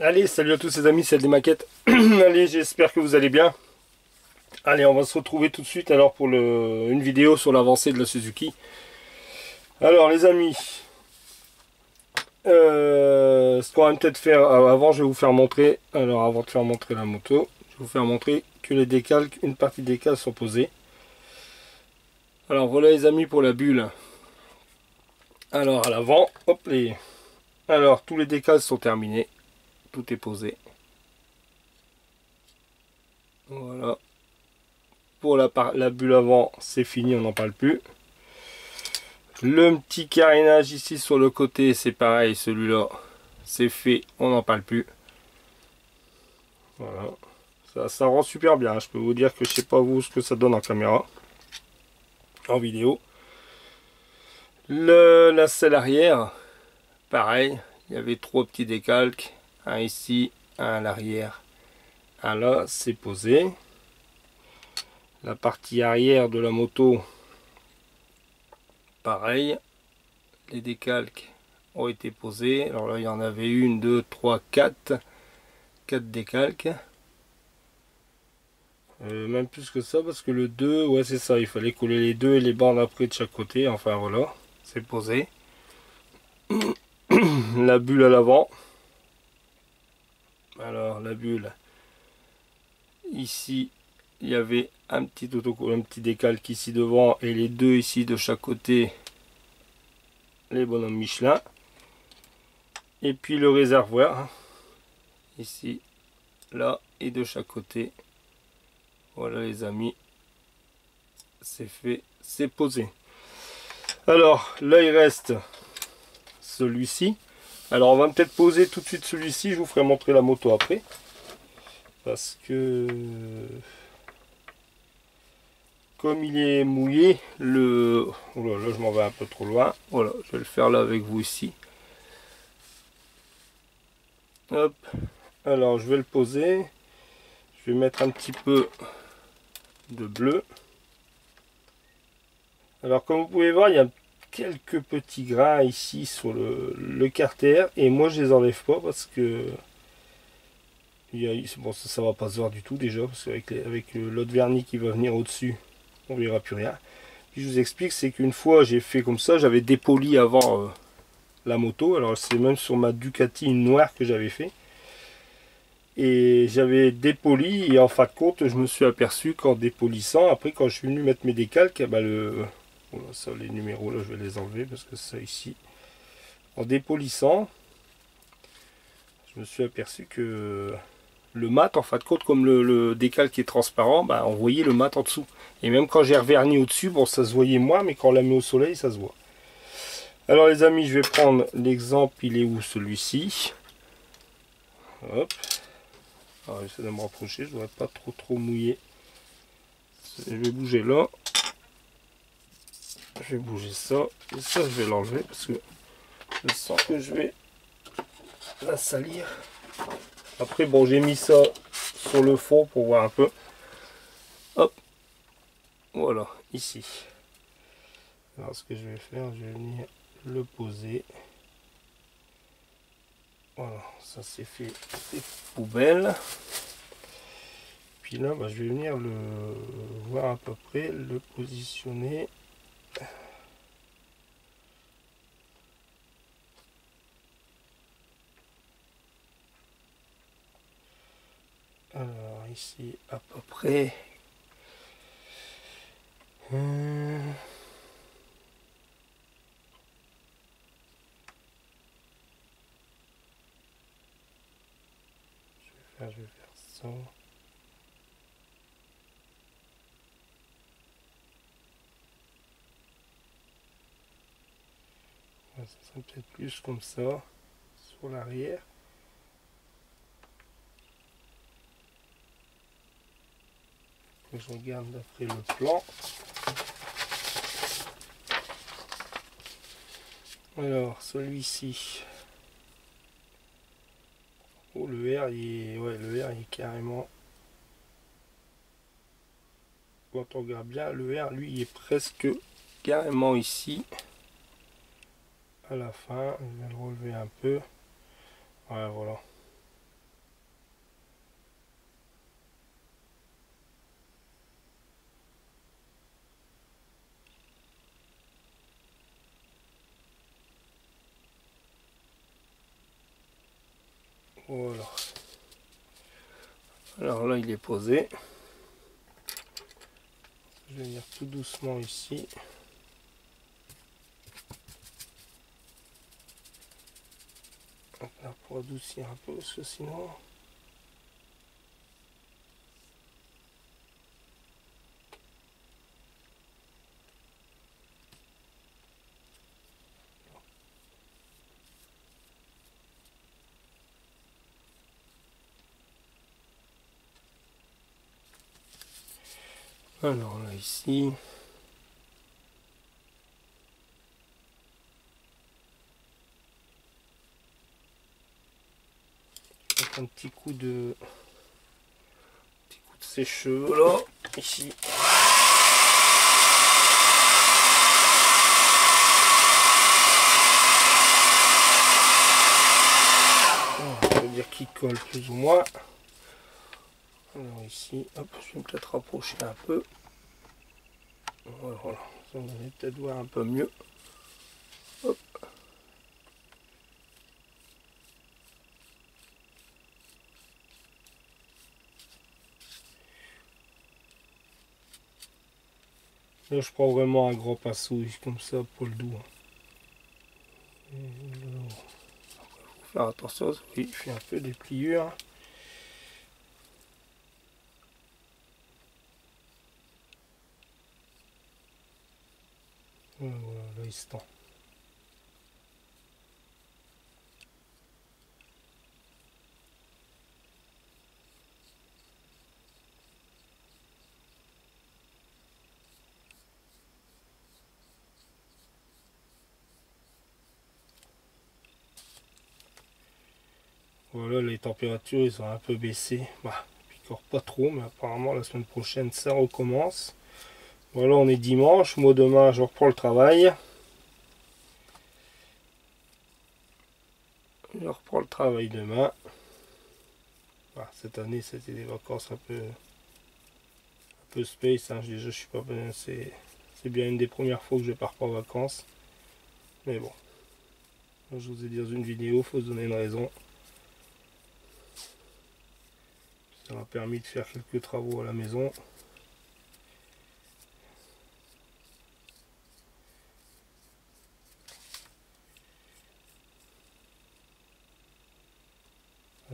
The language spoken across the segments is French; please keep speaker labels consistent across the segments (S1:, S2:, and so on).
S1: Allez, salut à tous les amis, c'est des maquettes. Allez, j'espère que vous allez bien. Allez, on va se retrouver tout de suite alors pour une vidéo sur l'avancée de la Suzuki. Alors les amis, ce qu'on va peut-être faire avant, je vais vous faire montrer. Alors avant de faire montrer la moto, je vais vous faire montrer que les décalques, une partie des décals sont posés. Alors voilà les amis pour la bulle. Alors à l'avant, hop les. Alors tous les décals sont terminés, tout est posé. Voilà. Pour la bulle avant, c'est fini, on n'en parle plus. Le petit carénage ici sur le côté, c'est pareil, celui-là, c'est fait, on n'en parle plus. Voilà. Ça rend super bien, je peux vous dire que je sais pas vous ce que ça donne en caméra, en vidéo. La selle arrière, pareil, il y avait trois petits décalques, un ici, un à l'arrière, un là, c'est posé. La partie arrière de la moto, pareil, les décalques ont été posés. Alors là, il y en avait une, deux, trois, quatre décalques. Même plus que ça, parce que le 2, ouais, c'est ça, il fallait coller les deux et les bandes après de chaque côté. Enfin voilà, c'est posé. La bulle à l'avant. Alors la bulle, ici il y avait un petit autocollant, un petit décalque ici devant et les deux ici de chaque côté, les bonhommes Michelin. Et puis le réservoir, ici, là et de chaque côté. Voilà les amis, c'est fait, c'est posé. Alors là il reste celui-ci. Alors on va peut-être poser tout de suite celui-ci, je vous ferai montrer la moto après. Parce que comme il est mouillé, oh là, là je m'en vais un peu trop loin. Voilà, je vais le faire là avec vous ici. Hop. Alors je vais le poser. Je vais mettre un petit peu de bleu. Alors comme vous pouvez voir, il y a quelques petits grains ici sur le carter. Et moi je les enlève pas parce que bon, ça va pas se voir du tout déjà. Parce qu'avec l'autre vernis qui va venir au-dessus, on verra plus rien. Puis je vous explique, c'est qu'une fois j'ai fait comme ça, j'avais dépoli avant la moto. Alors c'est même sur ma Ducati noire que j'avais fait. Et j'avais dépoli et en fin de compte, je me suis aperçu qu'en dépolissant, après quand je suis venu mettre mes décalques, bah voilà, ça, les numéros là je vais les enlever parce que ça ici, en dépolissant, je me suis aperçu que le mat, en fin de compte, comme le décalque est transparent, bah, on voyait le mat en dessous. Et même quand j'ai reverni au-dessus, bon, ça se voyait moins, mais quand on l'a mis au soleil, ça se voit. Alors les amis, je vais prendre l'exemple, il est où celui-ci? Hop. Alors j'essaie de me rapprocher, je ne voudrais pas trop mouiller. Je vais bouger là. Je vais bouger ça. Et ça, je vais l'enlever parce que je sens que je vais la salir. Après, bon, j'ai mis ça sur le fond pour voir un peu. Hop. Voilà, ici. Alors, ce que je vais faire, je vais venir le poser. Voilà, ça c'est fait des poubelles. Puis là, bah, je vais venir le voir à peu près, le positionner. Alors ici à peu près. Je vais faire ça. Ça serait peut-être plus comme ça sur l'arrière. Je regarde d'après le plan. Alors celui-ci. Oh, le R il est, ouais, le R il est carrément. Quand on regarde bien, le R lui il est presque carrément ici. À la fin, je vais le relever un peu. Ouais, voilà. Voilà. Alors là il est posé. Je vais venir tout doucement ici. Donc là pour adoucir un peu parce que sinon... Alors là ici... un petit coup de sèche-cheveux là, ici. On peut dire qu'il colle plus ou moins. Alors ici, hop, je vais peut-être rapprocher un peu. Voilà, ça vous allez peut-être voir un peu mieux. Hop. Là, je prends vraiment un gros pinceau comme ça pour le doigt. Il faut faire attention, oui, il fait un peu des pliures. Voilà, là il se tend. Voilà, les températures ils ont un peu baissé. Bah, picore pas trop, mais apparemment la semaine prochaine ça recommence. Voilà, on est dimanche. Moi demain je reprends le travail. Je reprends le travail demain. Bah, cette année c'était des vacances un peu space. Hein. Je suis pas bien. C'est bien une des premières fois que je pars pas en vacances. Mais bon. Je vous ai dit dans une vidéo, faut se donner une raison. Ça m'a permis de faire quelques travaux à la maison.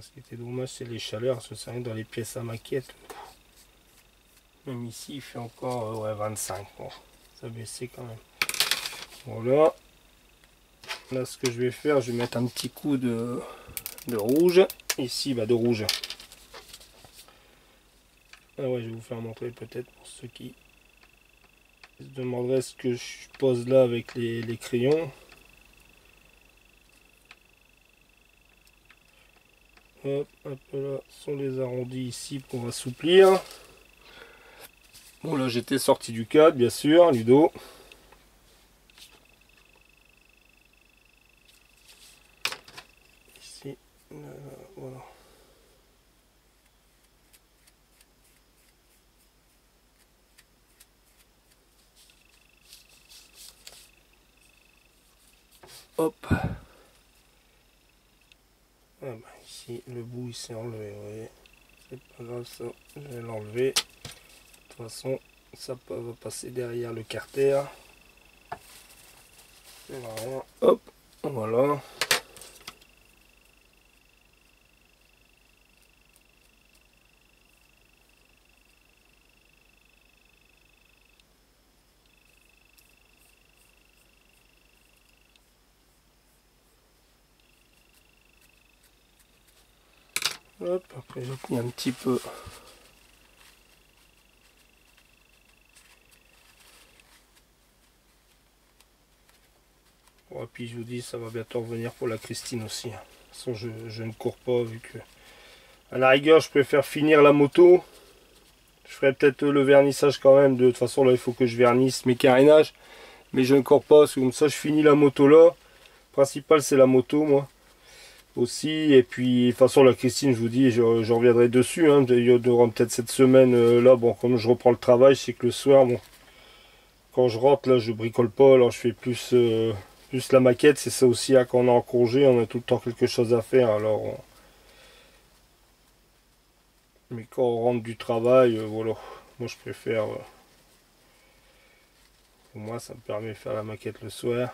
S1: Ce qui était dommage, c'est les chaleurs, parce que ça arrive dans les pièces à maquette. Même ici, il fait encore ouais, 25. Bon, ça a baissé quand même. Voilà. Là, ce que je vais faire, je vais mettre un petit coup de rouge. Ici, bah, de rouge. Ah ouais, je vais vous faire montrer peut-être pour ceux qui se demanderaient ce que je pose là avec les crayons. Hop, un peu là, sont les arrondis ici pour assouplir. Bon là j'étais sorti du cadre bien sûr, Ludo. Ici, voilà. Hop. Ah bah, ici le bout il s'est enlevé, vous voyez. C'est pas grave ça, je vais l'enlever. De toute façon, ça va passer derrière le carter. Voilà. Hop, voilà. Hop, après je plie un petit peu. Et puis je vous dis, ça va bientôt revenir pour la Christine aussi. De toute façon, je ne cours pas vu que... À la rigueur, je préfère finir la moto. Je ferai peut-être le vernissage quand même. De toute façon, là, il faut que je vernisse mes carénages. Mais je ne cours pas, parce que comme ça, je finis la moto là. Le principal, c'est la moto, moi. Aussi. Et puis, de toute façon, la Christine, je vous dis, je reviendrai dessus. Hein. Il y aura peut-être cette semaine là. Bon, comme je reprends le travail, c'est que le soir, bon... Quand je rentre, là, je bricole pas. Alors, je fais plus la maquette. C'est ça aussi, hein, quand on est en congé, on a tout le temps quelque chose à faire. Alors... Mais quand on rentre du travail, voilà, moi je préfère, au moins ça me permet de faire la maquette le soir.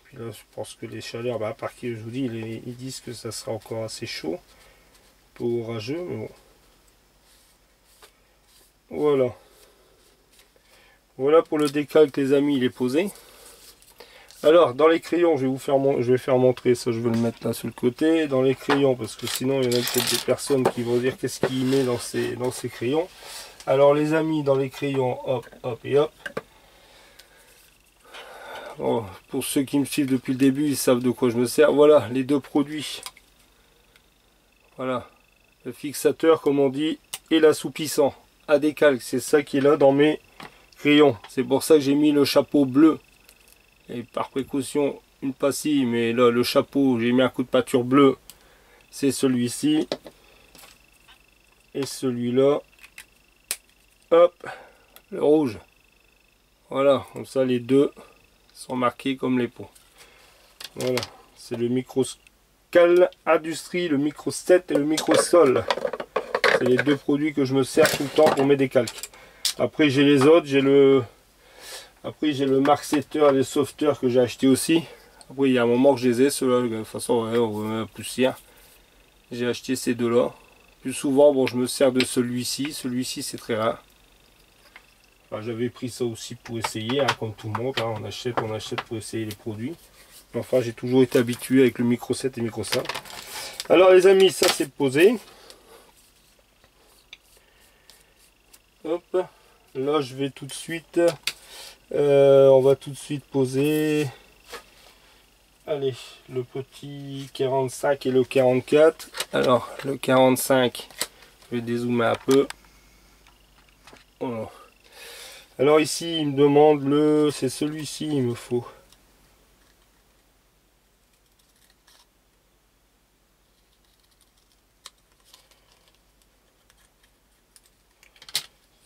S1: Puis là je pense que les chaleurs, bah, à part que je vous dis, ils disent que ça sera encore assez chaud, un peu orageux, mais bon. Voilà. Voilà pour le décalque les amis, il est posé. Alors dans les crayons, je vais faire montrer ça, je vais le mettre là sur le côté. Dans les crayons, parce que sinon il y en a peut-être des personnes qui vont dire qu'est-ce qu'il met dans ces crayons. Alors les amis, dans les crayons, hop, hop et hop. Bon, pour ceux qui me suivent depuis le début, ils savent de quoi je me sers. Voilà les deux produits. Voilà, le fixateur comme on dit et l'assouplissant à décalque. C'est ça qui est là dans mes crayons. C'est pour ça que j'ai mis le chapeau bleu. Et par précaution, une pastille, mais là le chapeau, j'ai mis un coup de peinture bleu. C'est celui-ci. Et celui-là, hop, le rouge. Voilà, comme ça les deux sont marqués comme les pots. Voilà, c'est le Microscal Industrie, le Micro 7 et le Micro Sol. C'est les deux produits que je me sers tout le temps pour mes décalques. Après j'ai les autres, j'ai le Mark Setter et le Softer que j'ai acheté aussi. Après il y a un moment que je les ai, ceux-là, de toute façon ouais, on va la poussière. J'ai acheté ces deux-là. Plus souvent, bon, je me sers de celui-ci. Celui-ci, c'est très rare. Enfin, j'avais pris ça aussi pour essayer, hein, comme tout le monde. Hein, on achète pour essayer les produits. Enfin, j'ai toujours été habitué avec le Micro 7 et Micro 5. Alors, les amis, ça c'est posé. Hop. Là, je vais tout de suite. On va tout de suite poser. Allez, le petit 45 et le 44. Alors, le 45, je vais dézoomer un peu. Voilà. Alors ici, il me demande c'est celui-ci, il me faut.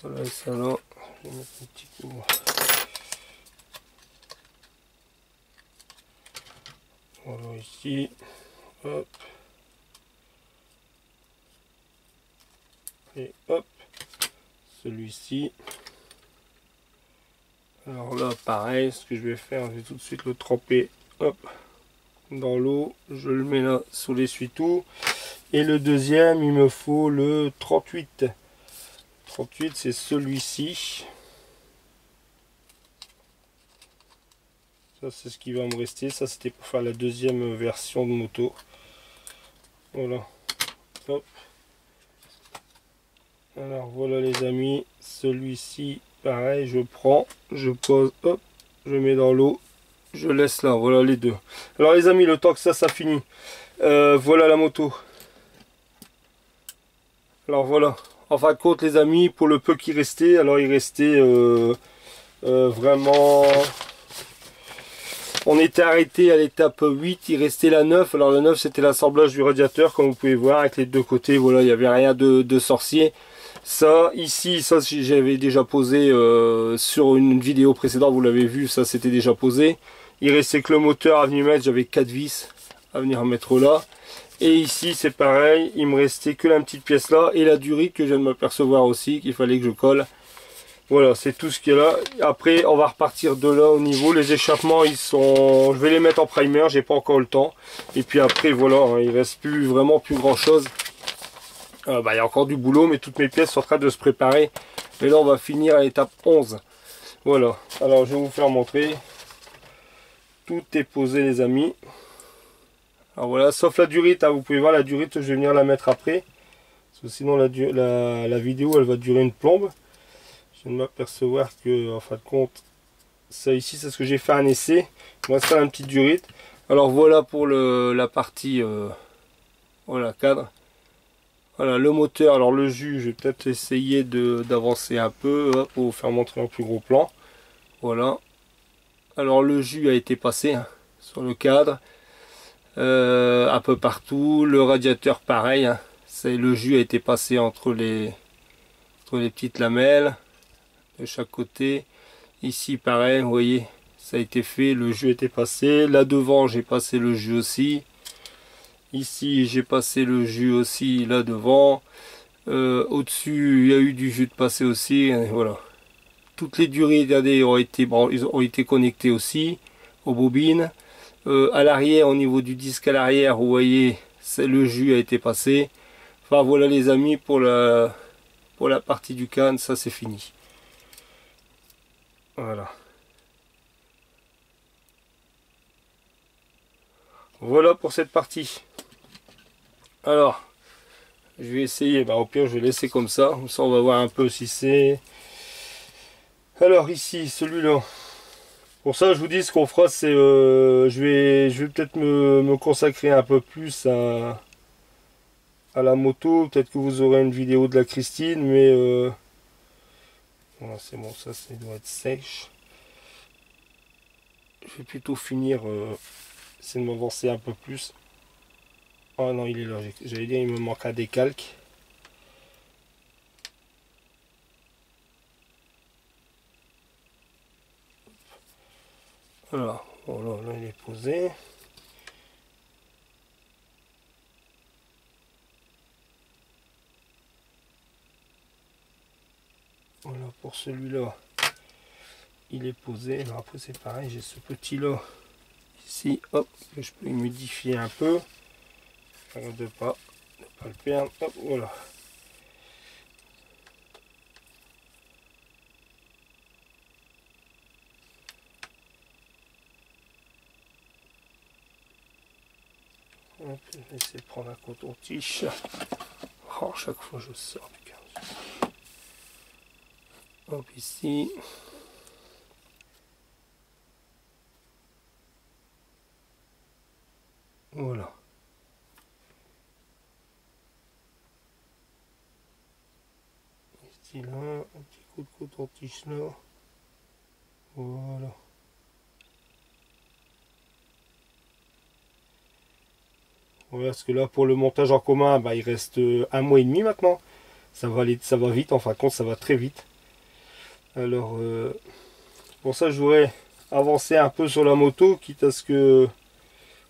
S1: Voilà, ça là. Je vais mettre un petit coup. Voilà, ici. Hop. Et hop. Celui-ci. Alors là, pareil, ce que je vais faire, je vais tout de suite le tremper. Hop. Dans l'eau. Je le mets là sous l'essuie-tout. Et le deuxième, il me faut le 38. 38, c'est celui-ci. Ça, c'est ce qui va me rester. Ça, c'était pour faire la deuxième version de moto. Voilà. Hop. Alors, voilà les amis. Celui-ci, pareil, je prends, je pose, hop, je mets dans l'eau, je laisse là. Voilà les deux. Alors, les amis, le temps que ça finit. Voilà la moto. Alors, voilà. En fin de compte, les amis, pour le peu qui restait, alors il restait vraiment... On était arrêté à l'étape 8, il restait la 9. Alors le 9 c'était l'assemblage du radiateur, comme vous pouvez voir, avec les deux côtés. Voilà, il n'y avait rien de sorcier. Ça, ici, ça j'avais déjà posé sur une vidéo précédente, vous l'avez vu, ça c'était déjà posé. Il restait que le moteur à venir mettre, j'avais 4 vis à venir mettre là. Et ici c'est pareil, il me restait que la petite pièce là et la durite que je viens de m'apercevoir aussi, qu'il fallait que je colle. Voilà, c'est tout ce qui est là. Après, on va repartir de là au niveau. Les échappements, ils sont... Je vais les mettre en primer, j'ai pas encore le temps. Et puis après, voilà, hein, il reste vraiment plus grand chose. Il y a encore du boulot, mais toutes mes pièces sont en train de se préparer. Et là, on va finir à l'étape 11. Voilà, alors je vais vous faire montrer. Tout est posé, les amis. Alors voilà, sauf la durite, hein. Vous pouvez voir la durite, je vais venir la mettre après. Parce que sinon, la vidéo, elle va durer une plombe. Je viens de m'apercevoir que, en fin de compte, ça ici, c'est ce que j'ai fait un essai. Il me reste un petit durite. Alors voilà pour la partie voilà, cadre. Voilà le moteur. Alors le jus, je vais peut-être essayer d'avancer un peu pour vous faire montrer un plus gros plan. Voilà. Alors le jus a été passé hein, sur le cadre. Un peu partout. Le radiateur pareil. Hein. Le jus a été passé entre les petites lamelles de chaque côté. Ici pareil, vous voyez, ça a été fait, le jus a été passé. Là devant j'ai passé le jus aussi. Ici j'ai passé le jus aussi là devant. Au-dessus, il y a eu du jus de passé aussi. Et voilà. Toutes les durées d'AD ont été connectées aussi aux bobines. À l'arrière, au niveau du disque à l'arrière, vous voyez, le jus a été passé. Enfin voilà les amis, pour la partie du canne, ça c'est fini. Voilà. Voilà pour cette partie. Alors, je vais essayer, bah, au pire je vais laisser comme ça on va voir un peu si c'est... Alors ici, celui-là. Pour ça, je vous dis ce qu'on fera, c'est... je vais peut-être me consacrer un peu plus à la moto. Peut-être que vous aurez une vidéo de la Christine, mais... Voilà, c'est bon, ça doit être sèche. Je vais plutôt finir... essayer de m'avancer un peu plus. Oh non, il est là. J'allais dire, il me manque un décalque. Voilà, voilà, là il est posé. Voilà pour celui-là, il est posé. Alors après c'est pareil, j'ai ce petit là ici, hop, que je peux humidifier un peu. De ne pas le perdre. Hop, voilà. Hop, je vais essayer de prendre un coton-tige. Oh, chaque fois je sors du carré. Hop, ici. Voilà. Ici là, un petit coup de coton-tige là. Voilà. Voilà, parce que là pour le montage en commun, bah, il reste 1 mois et demi maintenant. Ça va aller, ça va vite, en fin de compte ça va très vite. Alors pour ça je voudrais avancer un peu sur la moto, quitte à ce que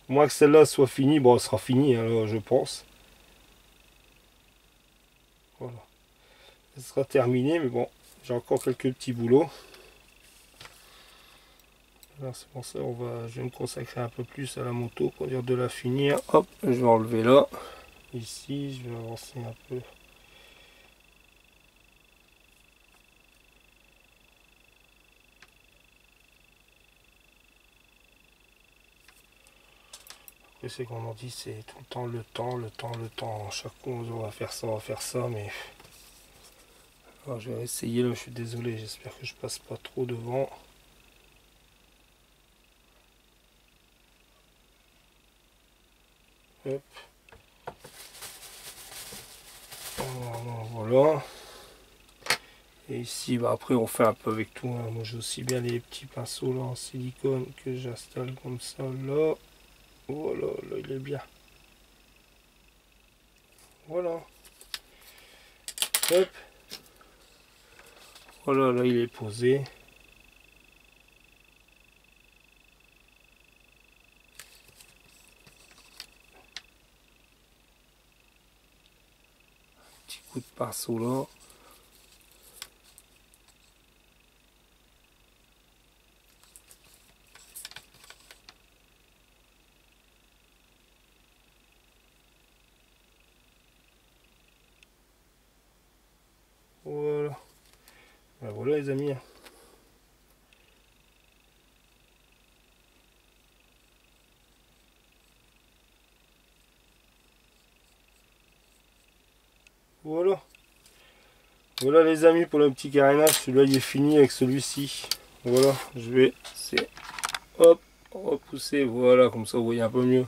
S1: moi que celle-là soit finie. Bon, elle sera finie alors, je pense. Voilà. Elle sera terminée, mais bon, j'ai encore quelques petits boulots. C'est pour ça je vais me consacrer un peu plus à la moto pour dire de la finir. Hop, je vais enlever là. Ici, je vais avancer un peu. Après, c'est qu'on en dit, c'est tout le temps. Chaque fois, on va faire ça, mais... Alors, je vais essayer là, je suis désolé, j'espère que je passe pas trop devant. Hop. Voilà. Et ici, bah, après, on fait un peu avec tout. Hein. Moi, j'ai aussi bien les petits pinceaux là en silicone que j'installe comme ça là. Voilà, là, il est bien. Voilà. Hop. Voilà, là, il est posé. Petit coup de pinceau là. Voilà. Ben voilà les amis. Voilà. Voilà les amis pour le petit carénage. Celui-là il est fini avec celui-ci. Voilà. Je vais hop, repousser. Voilà, comme ça vous voyez un peu mieux.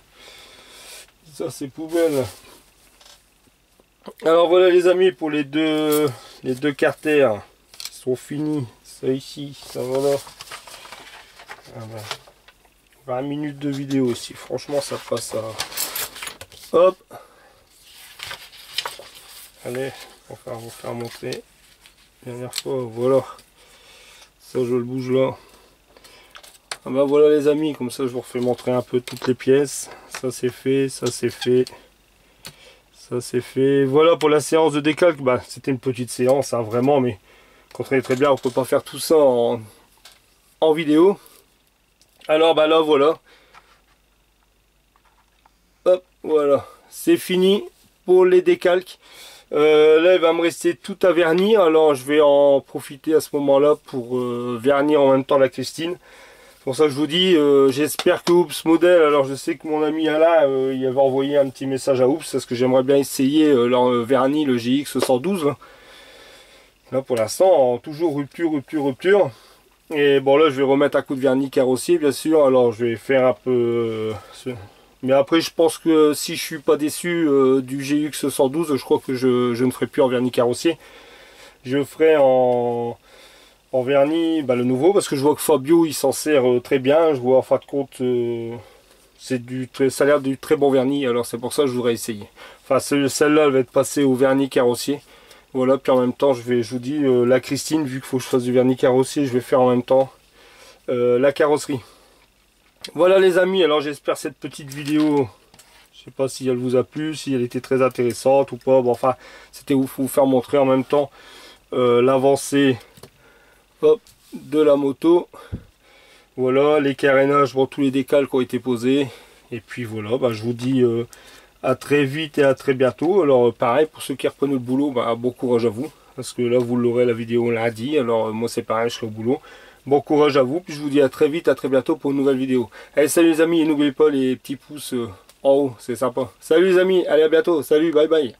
S1: Ça c'est poubelle. Alors voilà les amis pour les deux carters. Ils sont finis. Ça ici, ça voilà. Ah ben, 20 minutes de vidéo aussi. Franchement ça passe à... Hop. Allez, on va vous faire montrer. Dernière fois, voilà. Ça je le bouge là. Ah bah voilà les amis, comme ça je vous refais montrer un peu toutes les pièces. Ça c'est fait, ça c'est fait. Ça c'est fait. Voilà pour la séance de décalque. Bah, c'était une petite séance, hein, vraiment, mais comprenez très bien, on peut pas faire tout ça en vidéo. Alors bah là voilà. Hop, voilà. C'est fini pour les décalques. Là il va me rester tout à vernir. Alors je vais en profiter à ce moment-là pour vernir en même temps la Christine. C'est pour ça que je vous dis, j'espère que Oops Model, alors je sais que mon ami Alain, il avait envoyé un petit message à Oops parce que j'aimerais bien essayer leur vernis, le GX 112. Là pour l'instant, toujours rupture, rupture, rupture. Et bon là je vais remettre un coup de vernis carrossier bien sûr. Alors je vais faire un peu... mais après je pense que si je suis pas déçu du GX 112, je crois que je ne ferai plus en vernis carrossier. Je ferai en vernis le nouveau, parce que je vois que Fabio il s'en sert très bien. Je vois en fin de compte ça a l'air du très bon vernis, alors c'est pour ça que je voudrais essayer. Enfin celle-là elle va être passée au vernis carrossier. Voilà, puis en même temps je vous dis la Christine, vu qu'il faut que je fasse du vernis carrossier, je vais faire en même temps la carrosserie. Voilà les amis, alors j'espère cette petite vidéo, je sais pas si elle vous a plu, si elle était très intéressante ou pas. Bon, enfin c'était vous faire montrer en même temps l'avancée de la moto. Voilà les carénages, bon, tous les décalques ont été posés. Et puis voilà, je vous dis à très vite et à très bientôt. Alors pareil, pour ceux qui reprennent le boulot, bon courage à vous. Parce que là vous l'aurez la vidéo lundi. Alors moi c'est pareil, je serai au boulot. Bon courage à vous. Puis je vous dis à très vite, à très bientôt pour une nouvelle vidéo. Allez, salut les amis, et n'oubliez pas les petits pouces en haut, c'est sympa. Salut les amis, allez à bientôt. Salut, bye bye.